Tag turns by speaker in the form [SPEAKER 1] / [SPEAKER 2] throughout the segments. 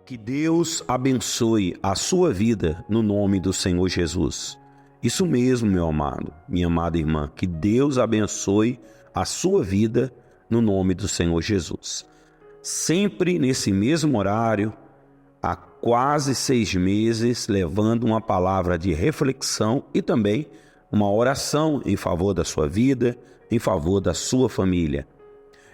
[SPEAKER 1] Que Deus abençoe a sua vida no nome do Senhor Jesus. Isso mesmo, meu amado, minha amada irmã. Que Deus abençoe a sua vida no nome do Senhor Jesus. Sempre nesse mesmo horário, há quase 6 meses, levando uma palavra de reflexão e também uma oração em favor da sua vida, em favor da sua família.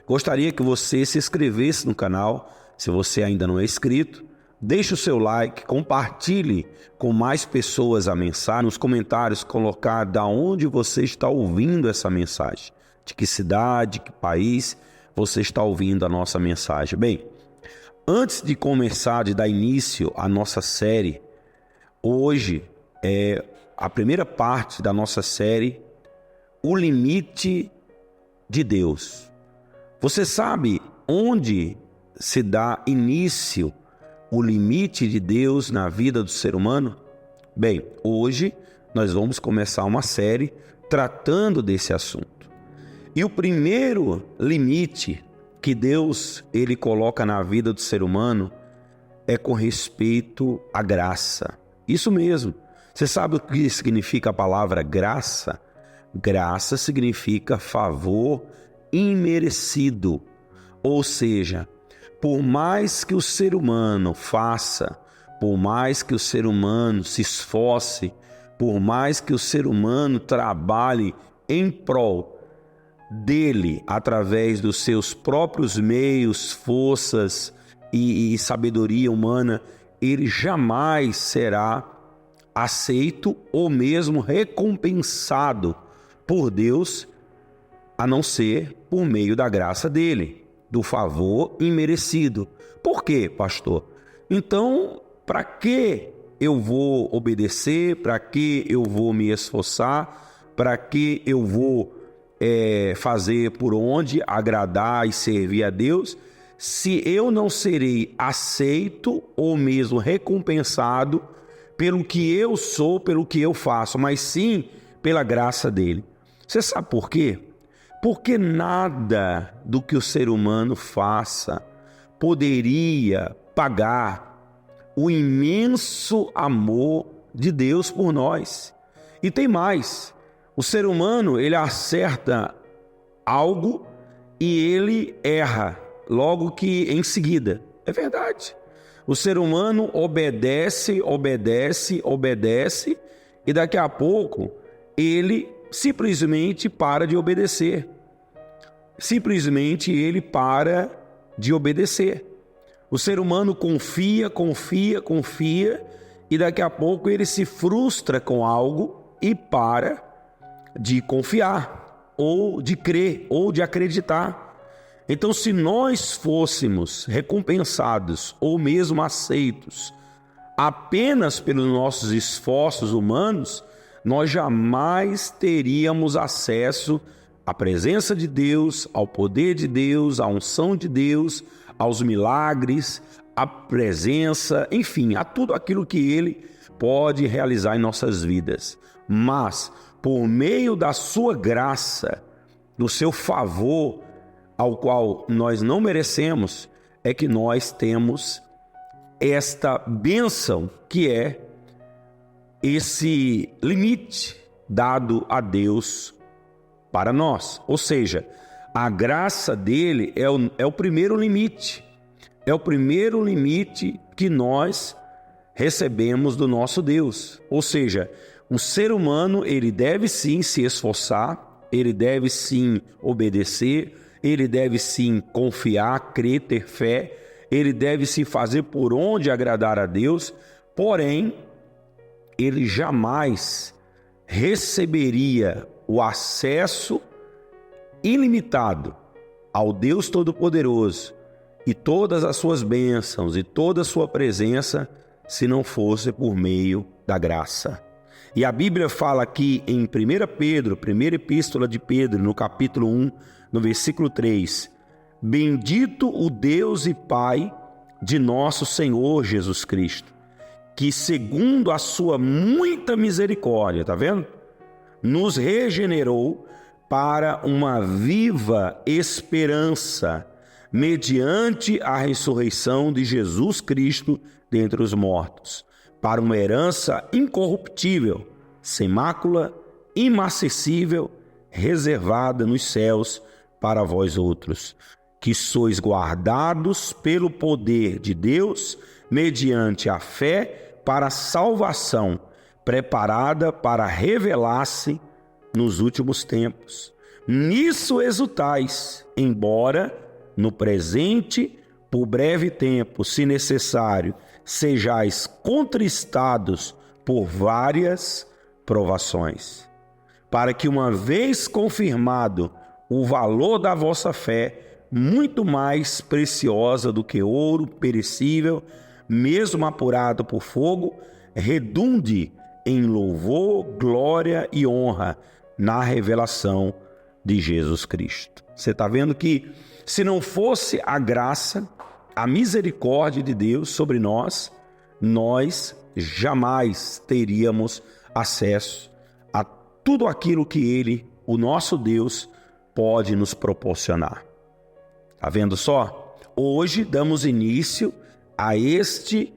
[SPEAKER 1] Gostaria que você se inscrevesse no canal. Se você ainda não é inscrito, deixe o seu like, compartilhe com mais pessoas a mensagem. Nos comentários, colocar de onde você está ouvindo essa mensagem. De que cidade, que país você está ouvindo a nossa mensagem. Bem, antes de começar, de dar início à nossa série, hoje é a primeira parte da nossa série, O Limite de Deus. Você sabe onde se dá início o limite de Deus na vida do ser humano? Bem, hoje nós vamos começar uma série tratando desse assunto. E o primeiro limite que Deus ele coloca na vida do ser humano é com respeito à graça. Isso mesmo. Você sabe o que significa a palavra graça? Graça significa favor imerecido, ou seja, por mais que o ser humano faça, por mais que o ser humano se esforce, por mais que o ser humano trabalhe em prol dele, através dos seus próprios meios, forças e sabedoria humana, ele jamais será aceito ou mesmo recompensado por Deus, a não ser por meio da graça dele, do favor imerecido. Por quê, pastor? Então, para que eu vou obedecer? Para que eu vou me esforçar? Para que eu vou fazer por onde agradar e servir a Deus, se eu não serei aceito ou mesmo recompensado pelo que eu sou, pelo que eu faço, mas sim pela graça dele? Você sabe por quê? Porque nada do que o ser humano faça poderia pagar o imenso amor de Deus por nós. E tem mais, o ser humano ele acerta algo e ele erra logo que em seguida. É verdade. O ser humano obedece e daqui a pouco ele simplesmente para de obedecer. Simplesmente ele para de obedecer. O ser humano confia e daqui a pouco ele se frustra com algo e para de confiar, ou de crer, ou de acreditar. Então, se nós fôssemos recompensados ou mesmo aceitos apenas pelos nossos esforços humanos, nós jamais teríamos acesso à presença de Deus, ao poder de Deus, à unção de Deus, aos milagres, à presença, enfim, a tudo aquilo que Ele pode realizar em nossas vidas. Mas, por meio da sua graça, do seu favor, ao qual nós não merecemos, é que nós temos esta bênção que é esse limite dado a Deus para nós. Ou seja, a graça dele é o primeiro limite. É o primeiro limite que nós recebemos do nosso Deus. Ou seja, o ser humano ele deve sim se esforçar, ele deve sim obedecer, ele deve sim confiar, crer, ter fé, ele deve se fazer por onde agradar a Deus, porém, ele jamais receberia o acesso ilimitado ao Deus Todo-Poderoso e todas as suas bênçãos e toda a sua presença se não fosse por meio da graça. E a Bíblia fala aqui em 1 Pedro, primeira epístola de Pedro, no capítulo 1, no versículo 3, bendito o Deus e Pai de nosso Senhor Jesus Cristo, que segundo a sua muita misericórdia, tá vendo? Nos regenerou para uma viva esperança mediante a ressurreição de Jesus Cristo dentre os mortos, para uma herança incorruptível, sem mácula, imacessível, reservada nos céus para vós outros, que sois guardados pelo poder de Deus, mediante a fé, para a salvação, preparada para revelar-se nos últimos tempos. Nisso exultais, embora no presente, por breve tempo, se necessário, sejais contristados por várias provações, para que, uma vez confirmado o valor da vossa fé, muito mais preciosa do que ouro perecível, mesmo apurado por fogo, redunde em louvor, glória e honra na revelação de Jesus Cristo. Você está vendo que, se não fosse a graça, a misericórdia de Deus sobre nós, nós jamais teríamos acesso a tudo aquilo que Ele, o nosso Deus, pode nos proporcionar. Está vendo só? Hoje damos início a este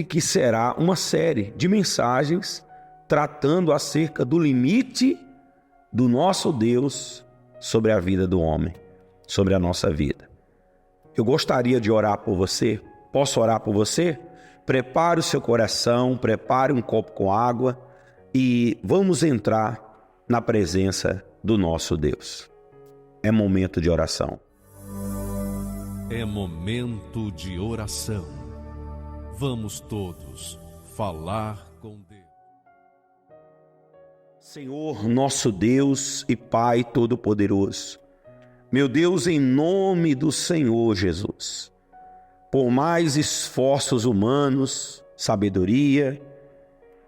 [SPEAKER 1] que será uma série de mensagens tratando acerca do limite do nosso Deus sobre a vida do homem, sobre a nossa vida. Eu gostaria de orar por você. Posso orar por você? Prepare o seu coração, prepare um copo com água e vamos entrar na presença do nosso Deus. É momento de oração.
[SPEAKER 2] É momento de oração. Vamos todos falar com Deus.
[SPEAKER 1] Senhor, nosso Deus e Pai Todo-Poderoso, meu Deus, em nome do Senhor Jesus, por mais esforços humanos, sabedoria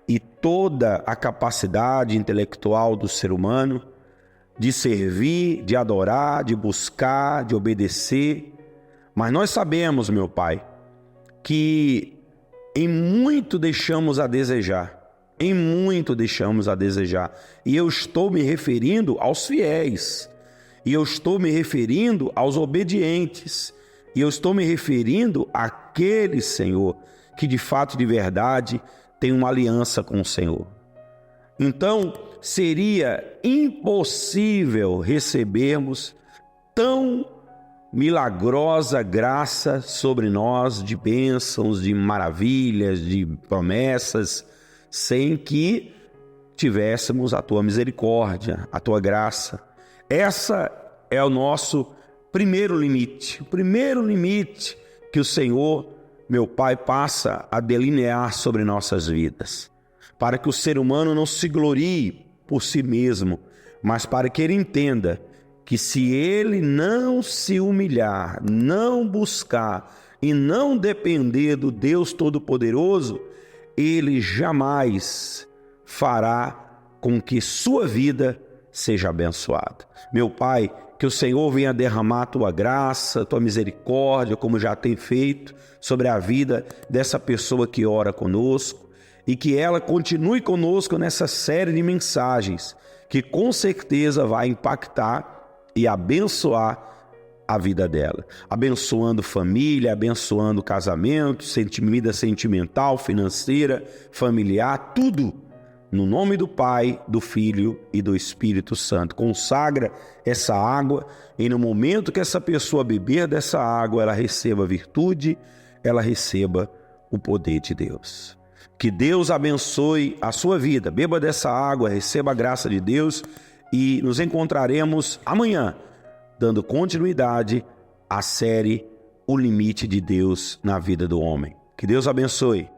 [SPEAKER 1] e toda a capacidade intelectual do ser humano de servir, de adorar, de buscar, de obedecer, mas nós sabemos, meu Pai, que em muito deixamos a desejar. Em muito deixamos a desejar. E eu estou me referindo aos fiéis. E eu estou me referindo aos obedientes. E eu estou me referindo àqueles, Senhor, que de fato, de verdade, têm uma aliança com o Senhor. Então, seria impossível recebermos tão milagrosa graça sobre nós, de bênçãos, de maravilhas, de promessas, sem que tivéssemos a Tua misericórdia, a Tua graça. Essa é o nosso primeiro limite, o primeiro limite que o Senhor, meu Pai, passa a delinear sobre nossas vidas, para que o ser humano não se glorie por si mesmo, mas para que ele entenda que se ele não se humilhar, não buscar e não depender do Deus Todo-Poderoso, ele jamais fará com que sua vida seja abençoada. Meu Pai, que o Senhor venha derramar a Tua graça, a Tua misericórdia, como já tem feito, sobre a vida dessa pessoa que ora conosco, e que ela continue conosco nessa série de mensagens, que com certeza vai impactar e abençoar a vida dela, abençoando família, abençoando casamento, vida sentimental, financeira, familiar, tudo, no nome do Pai, do Filho e do Espírito Santo. Consagra essa água e no momento que essa pessoa beber dessa água, ela receba virtude, ela receba o poder de Deus. Que Deus abençoe a sua vida, beba dessa água, receba a graça de Deus e nos encontraremos amanhã, dando continuidade à série O Limite de Deus na Vida do Homem. Que Deus abençoe.